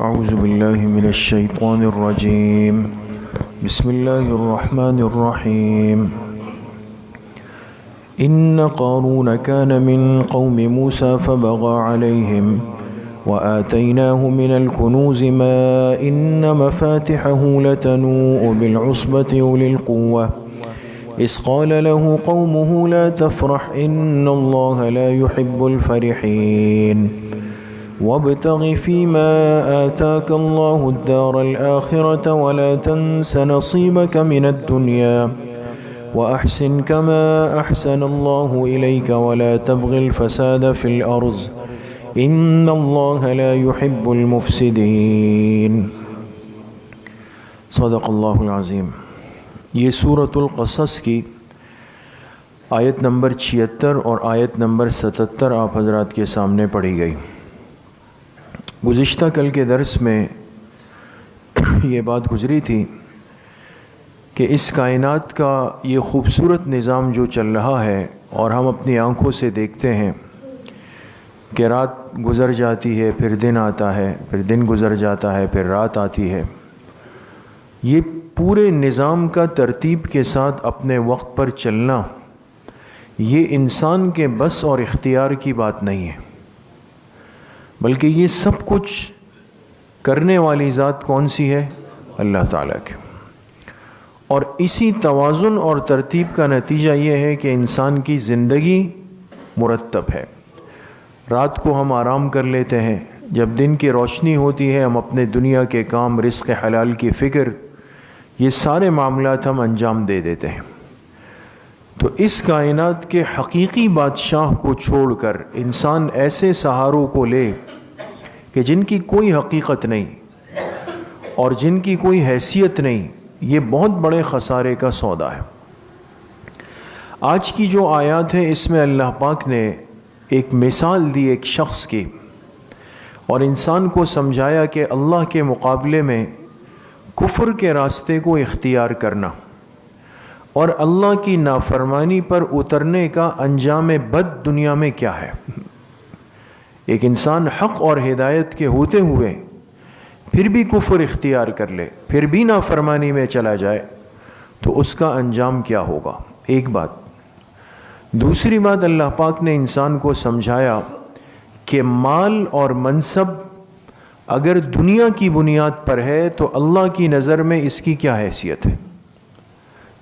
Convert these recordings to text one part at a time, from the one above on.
اعوذ باللہ من الشیطان الرجیم بسم اللہ الرحمن الرحیم ان قارون كان من قوم موسى فبغى عليهم وآتيناه من الكنوز ما إن مفاتحه لتنوء بالعصبة أولي القوة إذ قال له قومه لا تفرح إن الله لا يحب الفرحين وابتغ فيما آتاك الله الدار الآخرة ولا تنس نصيبك من الدنيا وأحسن كما أحسن الله إليك ولا تبغ الفساد في الأرض إن الله لا يحب المفسدين صدق اللہ العظیم۔ یہ سورۃ القصص کی آیت نمبر 76 اور آیت نمبر 77 آپ حضرات کے سامنے پڑھی گئی۔ گزشتہ کل کے درس میں یہ بات گزری تھی کہ اس کائنات کا یہ خوبصورت نظام جو چل رہا ہے اور ہم اپنی آنکھوں سے دیکھتے ہیں کہ رات گزر جاتی ہے، پھر دن آتا ہے، پھر دن گزر جاتا ہے، پھر رات آتی ہے، یہ پورے نظام کا ترتیب کے ساتھ اپنے وقت پر چلنا یہ انسان کے بس اور اختیار کی بات نہیں ہے، بلکہ یہ سب کچھ کرنے والی ذات کون سی ہے؟ اللہ تعالیٰ کی۔ اور اسی توازن اور ترتیب کا نتیجہ یہ ہے کہ انسان کی زندگی مرتب ہے۔ رات کو ہم آرام کر لیتے ہیں، جب دن کی روشنی ہوتی ہے ہم اپنے دنیا کے کام، رزق حلال کی فکر، یہ سارے معاملات ہم انجام دے دیتے ہیں۔ تو اس کائنات کے حقیقی بادشاہ کو چھوڑ کر انسان ایسے سہاروں کو لے کہ جن کی کوئی حقیقت نہیں اور جن کی کوئی حیثیت نہیں، یہ بہت بڑے خسارے کا سودا ہے۔ آج کی جو آیات ہے اس میں اللہ پاک نے ایک مثال دی ایک شخص کی، اور انسان کو سمجھایا کہ اللہ کے مقابلے میں کفر کے راستے کو اختیار کرنا اور اللہ کی نافرمانی پر اترنے کا انجام بد دنیا میں کیا ہے۔ ایک انسان حق اور ہدایت کے ہوتے ہوئے پھر بھی کفر اختیار کر لے، پھر بھی نافرمانی میں چلا جائے تو اس کا انجام کیا ہوگا، ایک بات۔ دوسری بات، اللہ پاک نے انسان کو سمجھایا کہ مال اور منصب اگر دنیا کی بنیاد پر ہے تو اللہ کی نظر میں اس کی کیا حیثیت ہے،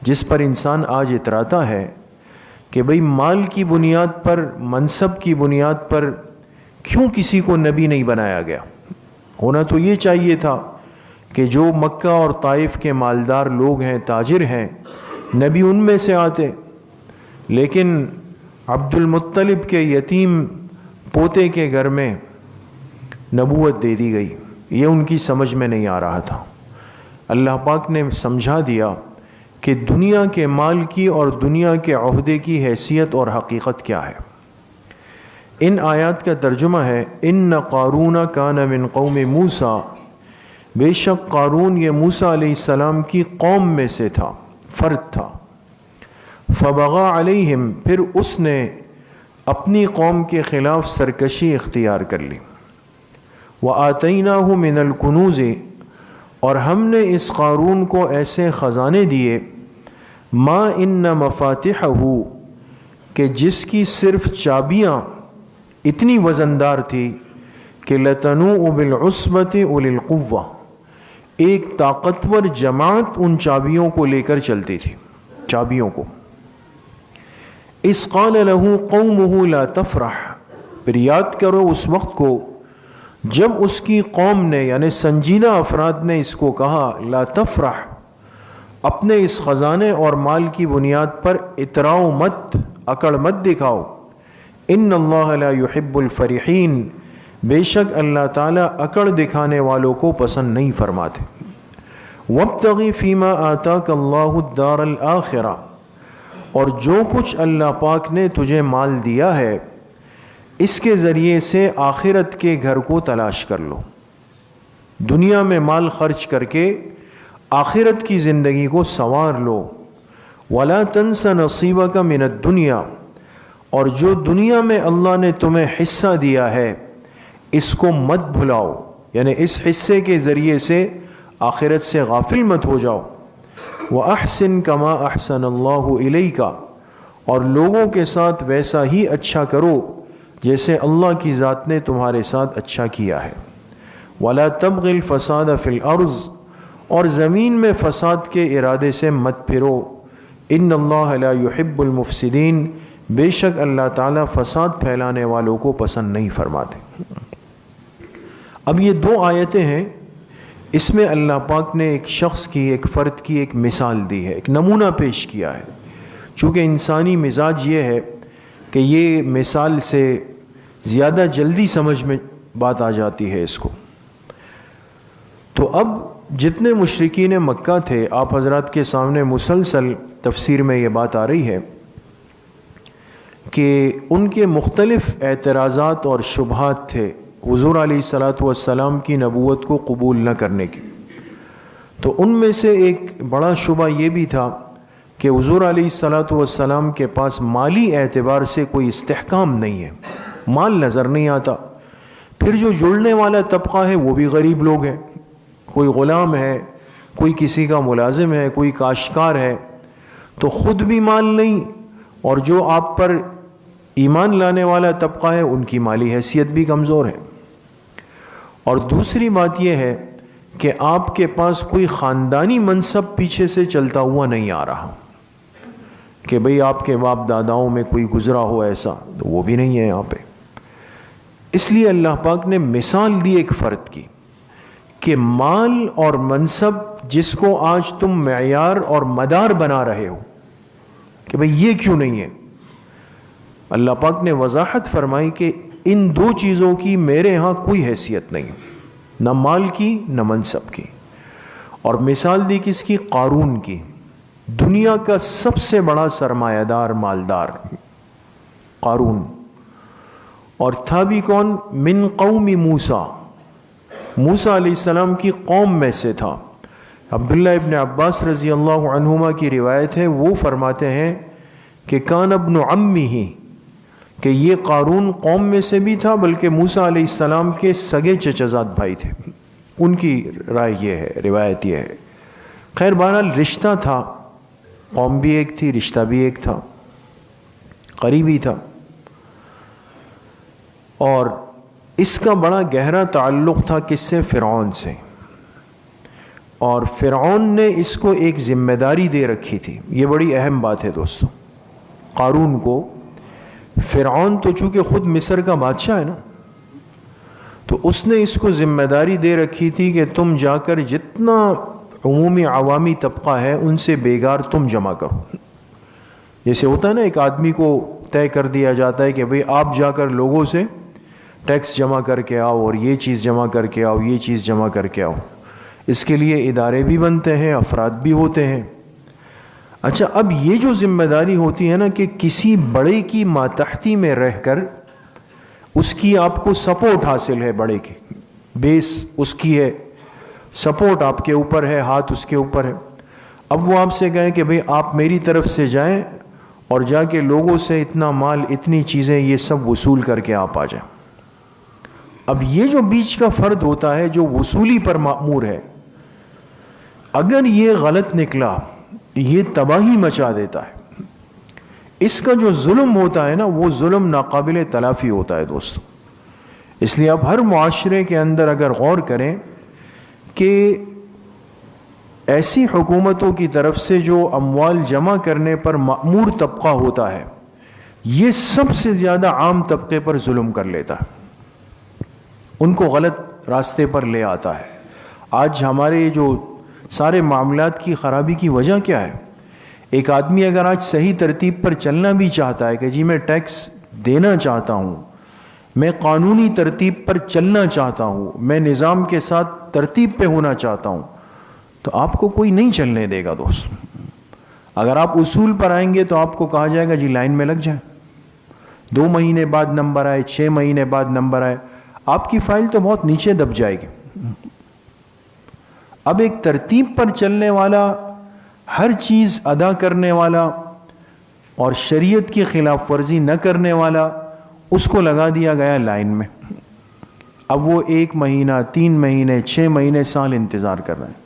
جس پر انسان آج اتراتا ہے کہ بھئی مال کی بنیاد پر، منصب کی بنیاد پر کیوں کسی کو نبی نہیں بنایا گیا؟ ہونا تو یہ چاہیے تھا کہ جو مکہ اور طائف کے مالدار لوگ ہیں، تاجر ہیں، نبی ان میں سے آتے، لیکن عبد المطلب کے یتیم پوتے کے گھر میں نبوت دے دی گئی، یہ ان کی سمجھ میں نہیں آ رہا تھا۔ اللہ پاک نے سمجھا دیا کہ دنیا کے مال کی اور دنیا کے عہدے کی حیثیت اور حقیقت کیا ہے۔ ان آیات کا ترجمہ ہے ان قارون کان من قوم موسیٰ، بے شک قارون یہ موسیٰ علیہ السلام کی قوم میں سے تھا، فرد تھا۔ فبغى علیہم، پھر اس نے اپنی قوم کے خلاف سرکشی اختیار کر لی۔ وآتیناہ من الکنوز، اور ہم نے اس قارون کو ایسے خزانے دیے، ما ان مفاتحہ، کہ جس کی صرف چابیاں اتنی وزندار تھی کہ لتنوء بالعصبۃ اولي القوہ، ایک طاقتور جماعت ان چابیوں کو لے کر چلتی تھی، چابیوں کو۔ اذ قال له قومه لا تفرح، پھر یاد کرو اس وقت کو جب اس کی قوم نے، یعنی سنجیدہ افراد نے اس کو کہا لا تفرح، اپنے اس خزانے اور مال کی بنیاد پر اتراؤ مت، اکڑ مت دکھاؤ، ان اللہ لا يحب الفرحین، بے شک اللہ تعالیٰ اکڑ دکھانے والوں کو پسند نہیں فرماتے۔ وابتغ فیما آتاک اللہ الدار الآخرہ، اور جو کچھ اللہ پاک نے تجھے مال دیا ہے اس کے ذریعے سے آخرت کے گھر کو تلاش کر لو، دنیا میں مال خرچ کر کے آخرت کی زندگی کو سنوار لو۔ ولا تنس نصیبک من الدنیا، اور جو دنیا میں اللہ نے تمہیں حصہ دیا ہے اس کو مت بھلاؤ، یعنی اس حصے کے ذریعے سے آخرت سے غافل مت ہو جاؤ. وَأَحْسِن كَمَا أَحْسَنَ اللَّهُ إِلَيْكَ، اور لوگوں کے ساتھ ویسا ہی اچھا کرو جیسے اللہ کی ذات نے تمہارے ساتھ اچھا کیا ہے. وَلَا تَبْغِ الْفَسَادَ فِي الْأَرْضِ، اور زمین میں فساد کے ارادے سے مت پھرو. ان اللہ لا يحب المفسدین، بے شک اللہ تعالیٰ فساد پھیلانے والوں کو پسند نہیں فرماتے. اب یہ 2 آیتیں ہیں، اس میں اللہ پاک نے ایک شخص کی، ایک فرد کی ایک مثال دی ہے، ایک نمونہ پیش کیا ہے. چونکہ انسانی مزاج یہ ہے کہ یہ مثال سے زیادہ جلدی سمجھ میں بات آ جاتی ہے اس کو. تو اب جتنے مشرکین مکہ تھے، آپ حضرات کے سامنے مسلسل تفسیر میں یہ بات آ رہی ہے کہ ان کے مختلف اعتراضات اور شبہات تھے حضور علیہ الصلاۃ والسلام کی نبوت کو قبول نہ کرنے کی. تو ان میں سے ایک بڑا شبہ یہ بھی تھا کہ حضور علیہ الصلاۃ والسلام کے پاس مالی اعتبار سے کوئی استحکام نہیں ہے، مال نظر نہیں آتا. پھر جو جڑنے والا طبقہ ہے وہ بھی غریب لوگ ہیں، کوئی غلام ہے، کوئی کسی کا ملازم ہے، کوئی کاشتکار ہے، تو خود بھی مال نہیں، اور جو آپ پر ایمان لانے والا طبقہ ہے ان کی مالی حیثیت بھی کمزور ہے. اور دوسری بات یہ ہے کہ آپ کے پاس کوئی خاندانی منصب پیچھے سے چلتا ہوا نہیں آ رہا کہ بھئی آپ کے باپ داداؤں میں کوئی گزرا ہو ایسا، تو وہ بھی نہیں ہے یہاں پہ. اس لیے اللہ پاک نے مثال دی ایک فرد کی کہ مال اور منصب جس کو آج تم معیار اور مدار بنا رہے ہو کہ بھئی یہ کیوں نہیں ہے، اللہ پاک نے وضاحت فرمائی کہ ان 2 چیزوں کی میرے ہاں کوئی حیثیت نہیں، نہ مال کی نہ منصب کی. اور مثال دی کس کی؟ قارون کی، دنیا کا سب سے بڑا سرمایہ دار مالدار قارون. اور تھا بھی کون؟ من قوم موسیٰ، موسیٰ علیہ السلام کی قوم میں سے تھا. عبداللہ ابن عباس رضی اللہ عنہما کی روایت ہے، وہ فرماتے ہیں کہ کان ابن عمہ، کہ یہ قارون قوم میں سے بھی تھا بلکہ موسیٰ علیہ السلام کے سگے چچزاد بھائی تھے. ان کی رائے یہ ہے، روایت یہ ہے. خیر بہرحال رشتہ تھا، قوم بھی ایک تھی، رشتہ بھی ایک تھا، قریبی تھا. اور اس کا بڑا گہرا تعلق تھا کس سے؟ فرعون سے. اور فرعون نے اس کو ایک ذمہ داری دے رکھی تھی. یہ بڑی اہم بات ہے دوستو. قارون کو فرعون تو چونکہ خود مصر کا بادشاہ ہے نا، تو اس نے اس کو ذمہ داری دے رکھی تھی کہ تم جا کر جتنا عمومی عوامی طبقہ ہے ان سے بیگار تم جمع کرو. جیسے ہوتا ہے نا، ایک آدمی کو طے کر دیا جاتا ہے کہ بھئی آپ جا کر لوگوں سے ٹیکس جمع کر کے آؤ، اور یہ چیز جمع کر کے آؤ، یہ چیز جمع کر کے آؤ. اس کے لیے ادارے بھی بنتے ہیں، افراد بھی ہوتے ہیں. اچھا، اب یہ جو ذمہ داری ہوتی ہے نا کہ کسی بڑے کی ماتحتی میں رہ کر اس کی آپ کو سپورٹ حاصل ہے، بڑے کی بیس اس کی ہے، سپورٹ آپ کے اوپر ہے، ہاتھ اس کے اوپر ہے. اب وہ آپ سے کہیں کہ بھئی آپ میری طرف سے جائیں اور جا کے لوگوں سے اتنا مال، اتنی چیزیں، یہ سب وصول کر کے آپ آ جائیں. اب یہ جو بیچ کا فرد ہوتا ہے جو وصولی پر مأمور ہے، اگر یہ غلط نکلا یہ تباہی مچا دیتا ہے. اس کا جو ظلم ہوتا ہے نا، وہ ظلم ناقابل تلافی ہوتا ہے دوستو. اس لیے اب ہر معاشرے کے اندر اگر غور کریں کہ ایسی حکومتوں کی طرف سے جو اموال جمع کرنے پر مأمور طبقہ ہوتا ہے، یہ سب سے زیادہ عام طبقے پر ظلم کر لیتا ہے، ان کو غلط راستے پر لے آتا ہے. آج ہمارے جو سارے معاملات کی خرابی کی وجہ کیا ہے؟ ایک آدمی اگر آج صحیح ترتیب پر چلنا بھی چاہتا ہے کہ جی میں ٹیکس دینا چاہتا ہوں، میں قانونی ترتیب پر چلنا چاہتا ہوں، میں نظام کے ساتھ ترتیب پہ ہونا چاہتا ہوں، تو آپ کو کوئی نہیں چلنے دے گا دوست. اگر آپ اصول پر آئیں گے تو آپ کو کہا جائے گا جی لائن میں لگ جائیں، 2 مہینے بعد نمبر آئے، 6 مہینے بعد نمبر آئے، آپ کی فائل تو بہت نیچے دب جائے گی. اب ایک ترتیب پر چلنے والا، ہر چیز ادا کرنے والا اور شریعت کی خلاف ورزی نہ کرنے والا، اس کو لگا دیا گیا لائن میں. اب وہ 1 مہینہ، 3 مہینے، 6 مہینے، سال انتظار کر رہے ہیں،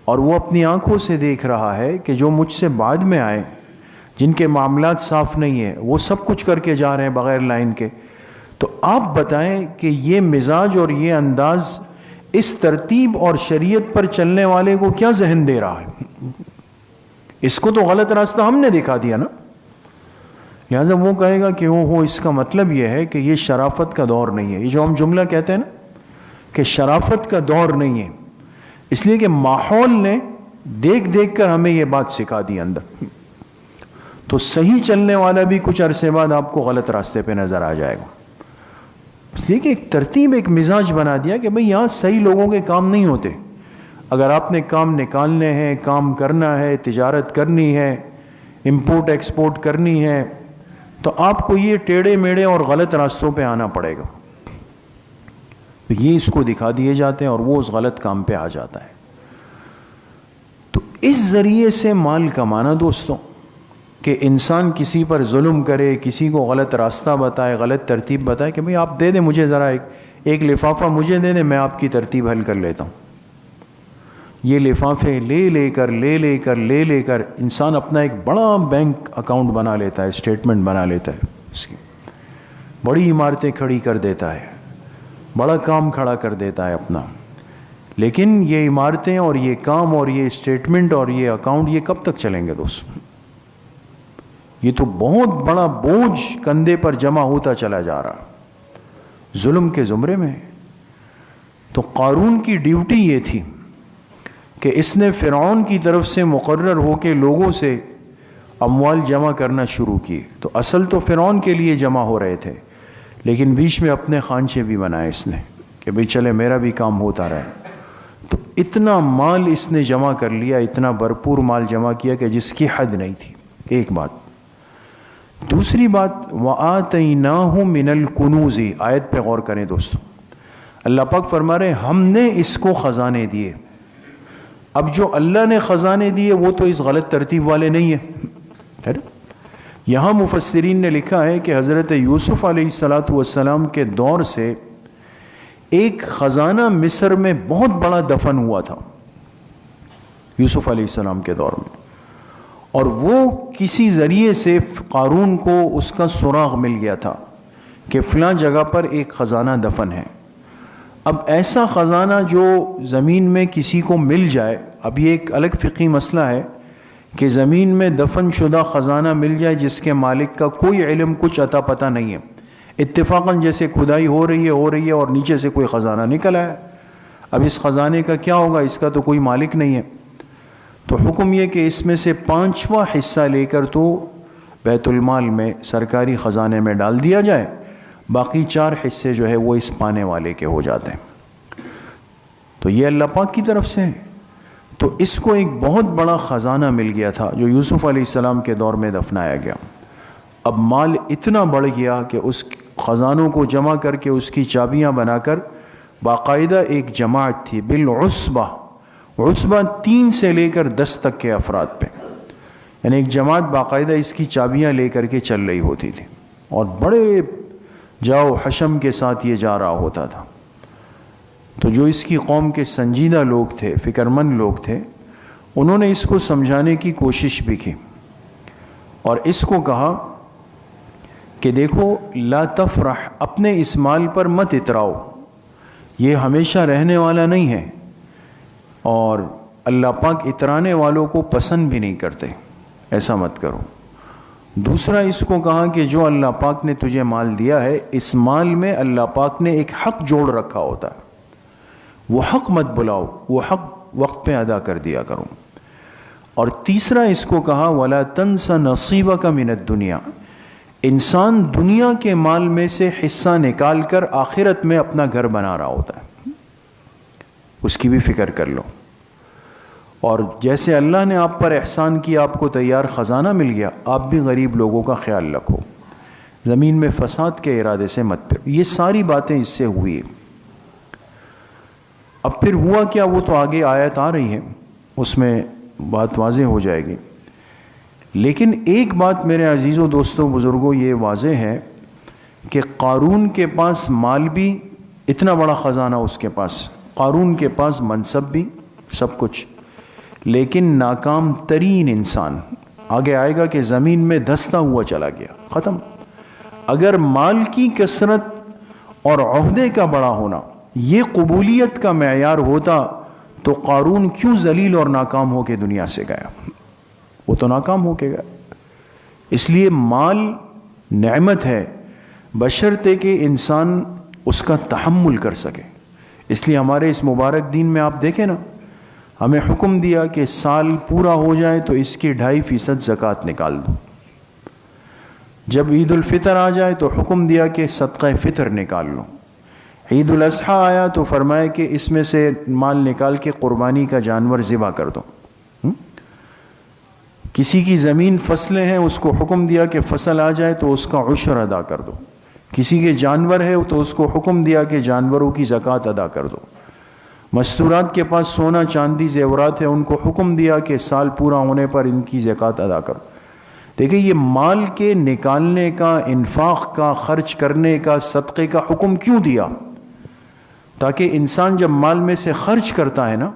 اور وہ اپنی آنکھوں سے دیکھ رہا ہے کہ جو مجھ سے بعد میں آئے، جن کے معاملات صاف نہیں ہیں، وہ سب کچھ کر کے جا رہے ہیں بغیر لائن کے. تو آپ بتائیں کہ یہ مزاج اور یہ انداز اس ترتیب اور شریعت پر چلنے والے کو کیا ذہن دے رہا ہے؟ اس کو تو غلط راستہ ہم نے دکھا دیا نا. لہٰذا وہ کہے گا کہ وہ اس کا مطلب یہ ہے کہ یہ شرافت کا دور نہیں ہے. یہ جو ہم جملہ کہتے ہیں نا کہ شرافت کا دور نہیں ہے، اس لیے کہ ماحول نے دیکھ دیکھ کر ہمیں یہ بات سکھا دی اندر. تو صحیح چلنے والا بھی کچھ عرصے بعد آپ کو غلط راستے پہ نظر آ جائے گا. اس لیے کہ ایک ترتیب، ایک مزاج بنا دیا کہ بھئی یہاں صحیح لوگوں کے کام نہیں ہوتے. اگر آپ نے کام نکالنے ہیں، کام کرنا ہے، تجارت کرنی ہے، امپورٹ ایکسپورٹ کرنی ہے، تو آپ کو یہ ٹیڑھے میڑے اور غلط راستوں پہ آنا پڑے گا. یہ اس کو دکھا دیے جاتے ہیں اور وہ اس غلط کام پہ آ جاتا ہے. تو اس ذریعے سے مال کمانا دوستوں، کہ انسان کسی پر ظلم کرے، کسی کو غلط راستہ بتائے، غلط ترتیب بتائے کہ بھئی آپ دے دیں مجھے ذرا ایک لفافہ مجھے دے دیں، میں آپ کی ترتیب حل کر لیتا ہوں. یہ لفافے لے کر انسان اپنا ایک بڑا بینک اکاؤنٹ بنا لیتا ہے، اسٹیٹمنٹ بنا لیتا ہے، اس کی بڑی عمارتیں کھڑی کر دیتا ہے، بڑا کام کھڑا کر دیتا ہے اپنا. لیکن یہ عمارتیں اور یہ کام اور یہ اسٹیٹمنٹ اور یہ اکاؤنٹ یہ کب تک چلیں گے دوست؟ یہ تو بہت بڑا بوجھ کندھے پر جمع ہوتا چلا جا رہا ظلم کے زمرے میں. تو قارون کی ڈیوٹی یہ تھی کہ اس نے فرعون کی طرف سے مقرر ہو کے لوگوں سے اموال جمع کرنا شروع کی. تو اصل تو فرعون کے لیے جمع ہو رہے تھے، لیکن بیچ میں اپنے خانچے بھی بنائے اس نے کہ بھئی چلے میرا بھی کام ہوتا رہے. تو اتنا مال اس نے جمع کر لیا، اتنا بھرپور مال جمع کیا کہ جس کی حد نہیں تھی. ایک بات. دوسری بات، وَآتَيْنَاهُ مِنَ الْكُنُوزِ، آیت پہ غور کریں دوستوں. اللہ پاک فرما رہے ہم نے اس کو خزانے دیے. اب جو اللہ نے خزانے دیے وہ تو اس غلط ترتیب والے نہیں ہیں. یہاں مفسرین نے لکھا ہے کہ حضرت یوسف علیہ السلام کے دور سے ایک خزانہ مصر میں بہت بڑا دفن ہوا تھا یوسف علیہ السلام کے دور میں، اور وہ کسی ذریعے سے قارون کو اس کا سراغ مل گیا تھا کہ فلاں جگہ پر ایک خزانہ دفن ہے. اب ایسا خزانہ جو زمین میں کسی کو مل جائے، اب یہ ایک الگ فقہی مسئلہ ہے کہ زمین میں دفن شدہ خزانہ مل جائے جس کے مالک کا کوئی علم، کچھ عطا پتہ نہیں ہے، اتفاقاً جیسے کھدائی ہو رہی ہے اور نیچے سے کوئی خزانہ نکل آیا. اب اس خزانے کا کیا ہوگا؟ اس کا تو کوئی مالک نہیں ہے. تو حکم یہ کہ اس میں سے 5واں حصہ لے کر تو بیت المال میں، سرکاری خزانے میں ڈال دیا جائے، باقی 4 حصے جو ہے وہ اس پانے والے کے ہو جاتے ہیں. تو یہ اللہ پاک کی طرف سے ہے. تو اس کو ایک بہت بڑا خزانہ مل گیا تھا جو یوسف علیہ السلام کے دور میں دفنایا گیا. اب مال اتنا بڑھ گیا کہ اس خزانوں کو جمع کر کے اس کی چابیاں بنا کر باقاعدہ ایک جماعت تھی بالعصبہ، عصبہ 3 سے لے کر 10 تک کے افراد پہ، یعنی ایک جماعت باقاعدہ اس کی چابیاں لے کر کے چل رہی ہوتی تھی، اور بڑے جاؤ حشم کے ساتھ یہ جا رہا ہوتا تھا. تو جو اس کی قوم کے سنجیدہ لوگ تھے، فکرمند لوگ تھے، انہوں نے اس کو سمجھانے کی کوشش بھی کی اور اس کو کہا کہ دیکھو لا تفرح، اپنے اس مال پر مت اتراؤ، یہ ہمیشہ رہنے والا نہیں ہے، اور اللہ پاک اترانے والوں کو پسند بھی نہیں کرتے، ایسا مت کرو. دوسرا اس کو کہا کہ جو اللہ پاک نے تجھے مال دیا ہے، اس مال میں اللہ پاک نے ایک حق جوڑ رکھا ہوتا ہے، وہ حق مت بلاؤ، وہ حق وقت پہ ادا کر دیا کرو. اور تیسرا اس کو کہا وَلَا تَنْسَ نَصِيبَكَ مِنَ الدُّنْيَا، انسان دنیا کے مال میں سے حصہ نکال کر آخرت میں اپنا گھر بنا رہا ہوتا ہے، اس کی بھی فکر کر لو. اور جیسے اللہ نے آپ پر احسان کیا، آپ کو تیار خزانہ مل گیا، آپ بھی غریب لوگوں کا خیال رکھو، زمین میں فساد کے ارادے سے مت پھرو. یہ ساری باتیں اس سے ہوئی. اب پھر ہوا کیا، وہ تو آگے آیت آ رہی ہے، اس میں بات واضح ہو جائے گی. لیکن ایک بات میرے عزیزوں، دوستوں، بزرگوں، یہ واضح ہے کہ قارون کے پاس مال بھی اتنا بڑا خزانہ اس کے پاس، قارون کے پاس منصب بھی سب کچھ، لیکن ناکام ترین انسان آگے آئے گا کہ زمین میں دھستا ہوا چلا گیا، ختم۔ اگر مال کی کثرت اور عہدے کا بڑا ہونا یہ قبولیت کا معیار ہوتا تو قارون کیوں ذلیل اور ناکام ہو کے دنیا سے گیا؟ وہ تو ناکام ہو کے گیا۔ اس لیے مال نعمت ہے بشرطے کہ انسان اس کا تحمل کر سکے۔ اس لیے ہمارے اس مبارک دین میں آپ دیکھیں نا، ہمیں حکم دیا کہ سال پورا ہو جائے تو اس کی 2.5% زکوٰۃ نکال دو۔ جب عید الفطر آ جائے تو حکم دیا کہ صدقہ فطر نکال لو۔ عید الاضحیٰ آیا تو فرمایا کہ اس میں سے مال نکال کے قربانی کا جانور ذبح کر دو۔ کسی کی زمین فصلیں ہیں، اس کو حکم دیا کہ فصل آ جائے تو اس کا عشر ادا کر دو۔ کسی کے جانور ہے تو اس کو حکم دیا کہ جانوروں کی زکوٰۃ ادا کر دو۔ مستورات کے پاس سونا چاندی زیورات ہے، ان کو حکم دیا کہ سال پورا ہونے پر ان کی زکوٰۃ ادا کرو۔ دیکھیں یہ مال کے نکالنے کا، انفاق کا، خرچ کرنے کا، صدقے کا حکم کیوں دیا؟ تاکہ انسان جب مال میں سے خرچ کرتا ہے نا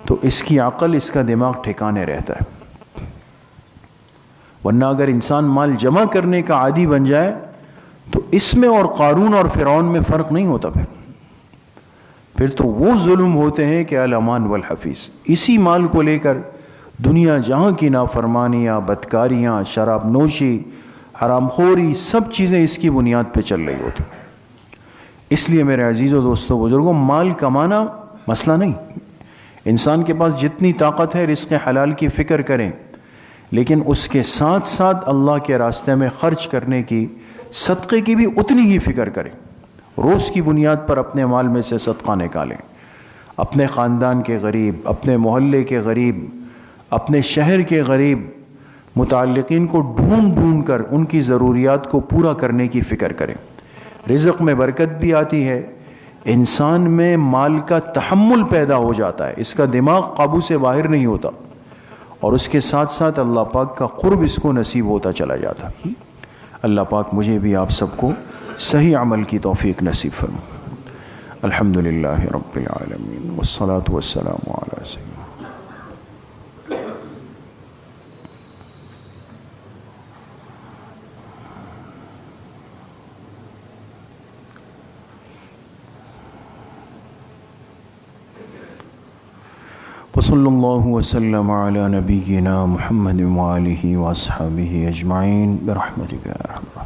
تو اس کی عقل، اس کا دماغ ٹھکانے رہتا ہے۔ ورنہ اگر انسان مال جمع کرنے کا عادی بن جائے تو اس میں اور قارون اور فرعون میں فرق نہیں ہوتا۔ پھر تو وہ ظلم ہوتے ہیں کہ الامان والحفیظ۔ اسی مال کو لے کر دنیا جہاں کی نافرمانیاں، بدکاریاں، شراب نوشی، حرام خوری، سب چیزیں اس کی بنیاد پہ چل رہی ہوتی۔ اس لیے میرے عزیزوں، دوستوں، بزرگوں، مال کمانا مسئلہ نہیں۔ انسان کے پاس جتنی طاقت ہے رزق حلال کی فکر کریں، لیکن اس کے ساتھ ساتھ اللہ کے راستے میں خرچ کرنے کی، صدقے کی بھی اتنی ہی فکر کریں۔ روز کی بنیاد پر اپنے مال میں سے صدقہ نکالیں۔ اپنے خاندان کے غریب، اپنے محلے کے غریب، اپنے شہر کے غریب متعلقین کو ڈھونڈ ڈھونڈ کر ان کی ضروریات کو پورا کرنے کی فکر کریں۔ رزق میں برکت بھی آتی ہے، انسان میں مال کا تحمل پیدا ہو جاتا ہے، اس کا دماغ قابو سے باہر نہیں ہوتا، اور اس کے ساتھ ساتھ اللہ پاک کا قرب اس کو نصیب ہوتا چلا جاتا۔ اللہ پاک مجھے بھی آپ سب کو صحیح عمل کی توفیق نصیب فرمائے۔ الحمدللہ رب العالمین والصلاة والسلام علی سیدنا وصلی اللہ وسلم علی نبینا محمد وآلہ واصحابہ اجمعین برحمتک یا ارحم الراحمین۔